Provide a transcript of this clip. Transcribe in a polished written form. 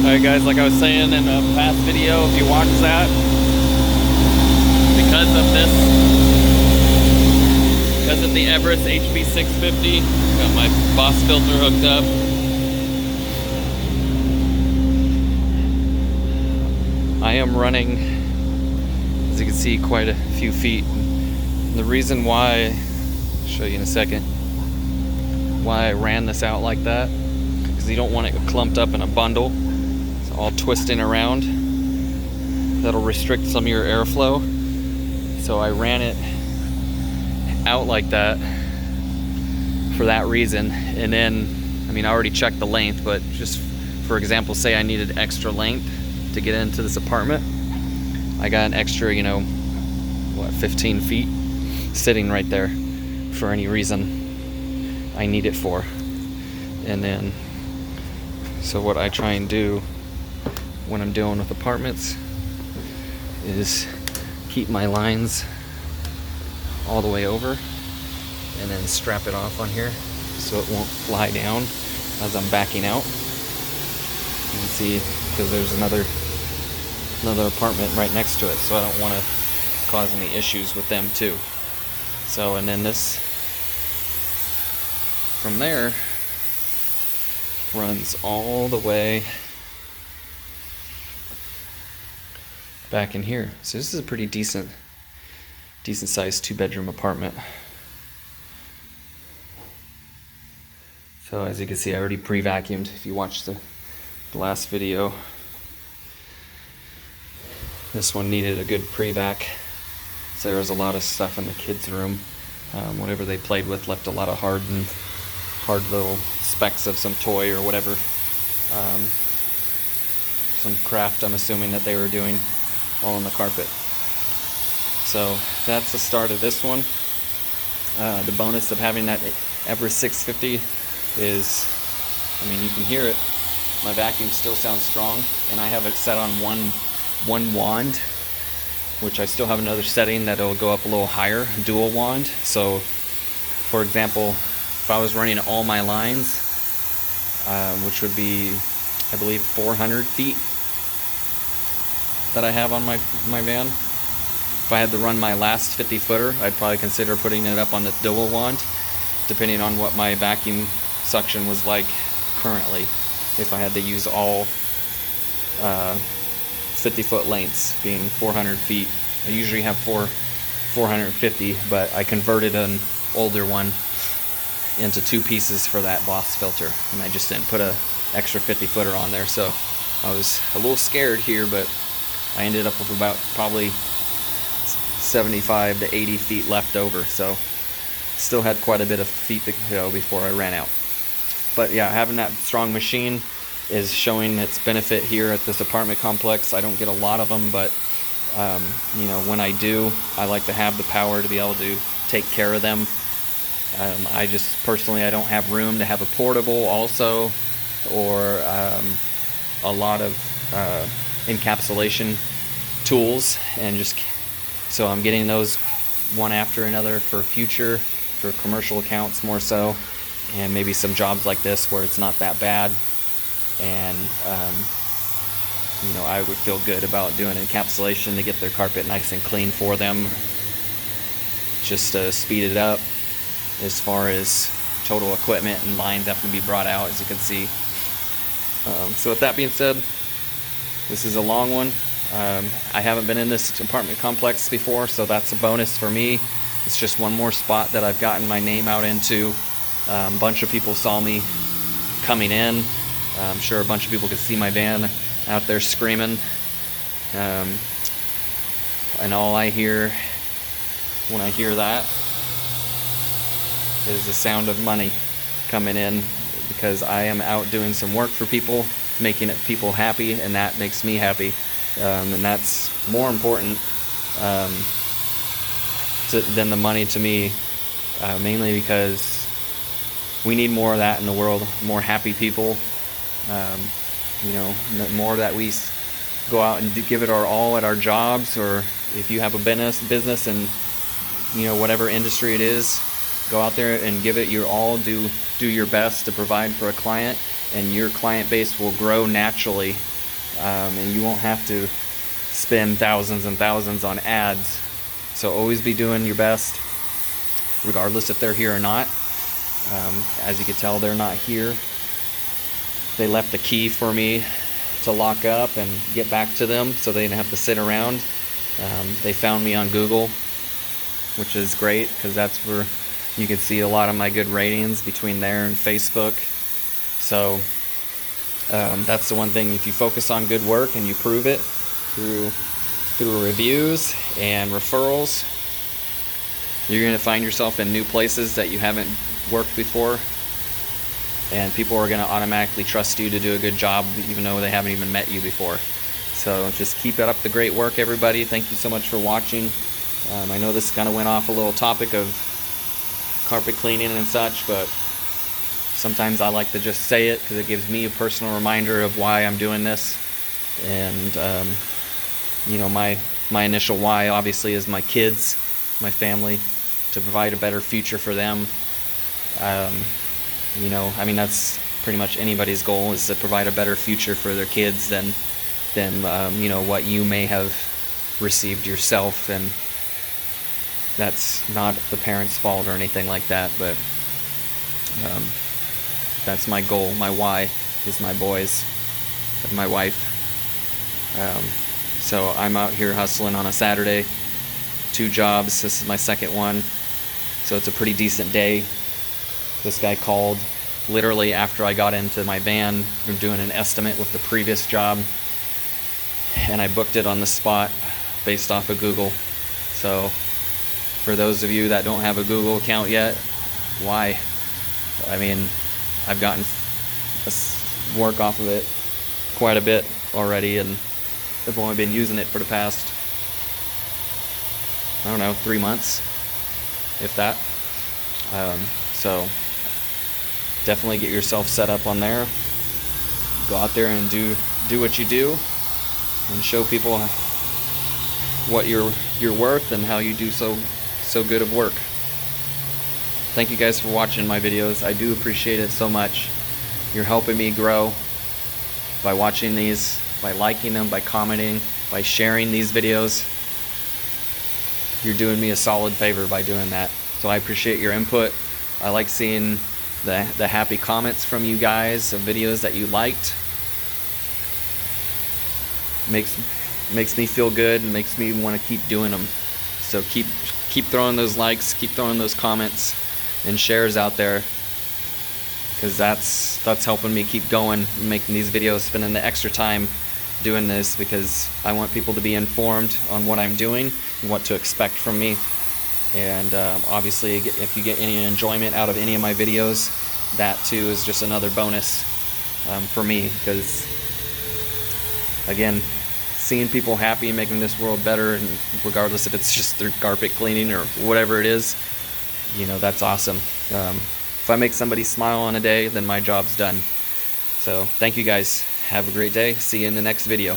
Alright guys, like I was saying in a past video, if you watch that, because of the Everest HB650, got my Boss filter hooked up. I am running, as you can see, quite a few feet. And the reason why, I'll show you in a second, why I ran this out like that, because you don't want it clumped up in a bundle. It's all twisting around. That'll restrict some of your airflow. So I ran it out like that for that reason. And then, I mean, I already checked the length, but just for example, say I needed extra length to get into this apartment. I got an extra, 15 feet sitting right there for any reason I need it for. And then, so what I try and do when I'm dealing with apartments is keep my lines all the way over and then strap it off on here so it won't fly down as I'm backing out. You can see, because there's another apartment right next to it, so I don't want to cause any issues with them too. So, and then this from there runs all the way back in here. So this is a pretty decent sized 2-bedroom apartment. So as you can see, I already pre-vacuumed. If you watched the last video, this one needed a good pre-vac. So there was a lot of stuff in the kids' room. Whatever they played with left a lot of hard little specks of some toy or whatever. Some craft, I'm assuming, that they were doing, all on the carpet. So that's the start of this one. The bonus of having that Everest 650 is, I mean, you can hear it. My vacuum still sounds strong, and I have it set on one wand, which I still have another setting that'll go up a little higher, dual wand. So, for example, if I was running all my lines, which would be, I believe, 400 feet that I have on my van. If I had to run my last 50 footer, I'd probably consider putting it up on the dual wand, depending on what my vacuum suction was like currently. If I had to use all 50-foot lengths, being 400 feet. I usually have 450, but I converted an older one into 2 pieces for that Boss filter, and I just didn't put a extra 50 footer on there. So I was a little scared here, but I ended up with about probably 75 to 80 feet left over, so still had quite a bit of feet to go before I ran out. But yeah, having that strong machine is showing its benefit here at this apartment complex. I don't get a lot of them, but when I do, I like to have the power to be able to take care of them. I just personally, I don't have room to have a portable also, or a lot of encapsulation tools, and just so I'm getting those one after another for commercial accounts more so, and maybe some jobs like this where it's not that bad. And I would feel good about doing encapsulation to get their carpet nice and clean for them, just to speed it up as far as total equipment and lines have to be brought out, as you can see. So with that being said, this is a long one. I haven't been in this apartment complex before, so that's a bonus for me. It's just one more spot that I've gotten my name out into. A bunch of people saw me coming in. I'm sure a bunch of people could see my van out there screaming. And all I hear when I hear that is the sound of money coming in, because I am out doing some work for people, making people happy, and that makes me happy. And that's more important than the money to me, mainly because we need more of that in the world, more happy people. The more that we go out and give it our all at our jobs, or if you have a business and whatever industry it is, go out there and give it your all, do your best to provide for a client, and your client base will grow naturally and you won't have to spend thousands and thousands on ads. So always be doing your best, regardless if they're here or not. As you can tell, they're not here. They left the key for me to lock up and get back to them, so they didn't have to sit around. They found me on Google, which is great because that's where you can see a lot of my good ratings, between there and Facebook. So that's the one thing. If you focus on good work and you prove it through reviews and referrals, you're going to find yourself in new places that you haven't worked before, and people are going to automatically trust you to do a good job even though they haven't even met you before. So just keep it up the great work, everybody. Thank you so much for watching. I know this kind of went off a little topic of carpet cleaning and such, but sometimes I like to just say it because it gives me a personal reminder of why I'm doing this. And you know, my initial why obviously is my kids, my family, to provide a better future for them. You know, I mean, that's pretty much anybody's goal, is to provide a better future for their kids than you know, what you may have received yourself. And that's not the parents' fault or anything like that, but that's my goal. My why is my boys and my wife. So I'm out here hustling on a Saturday, 2 jobs. This is my second one, so it's a pretty decent day. This guy called literally after I got into my van from doing an estimate with the previous job, and I booked it on the spot based off of Google. So for those of you that don't have a Google account yet, why? I mean, I've gotten work off of it quite a bit already, and I've only been using it for the past, I don't know, 3 months, if that. So definitely get yourself set up on there. Go out there and do what you do, and show people what you're worth and how you do so good of work. Thank you guys for watching my videos. I do appreciate it so much. You're helping me grow by watching these, by liking them, by commenting, by sharing these videos. You're doing me a solid favor by doing that. So I appreciate your input. I like seeing the happy comments from you guys of videos that you liked. Makes me feel good and makes me want to keep doing them. So keep throwing those likes, keep throwing those comments and shares out there, because that's helping me keep going, making these videos, spending the extra time doing this, because I want people to be informed on what I'm doing and what to expect from me. And obviously, if you get any enjoyment out of any of my videos, that too is just another bonus for me, because again, seeing people happy and making this world better, and regardless if it's just through carpet cleaning or whatever it is, you know, that's awesome. If I make somebody smile on a day, then my job's done. So thank you guys. Have a great day. See you in the next video.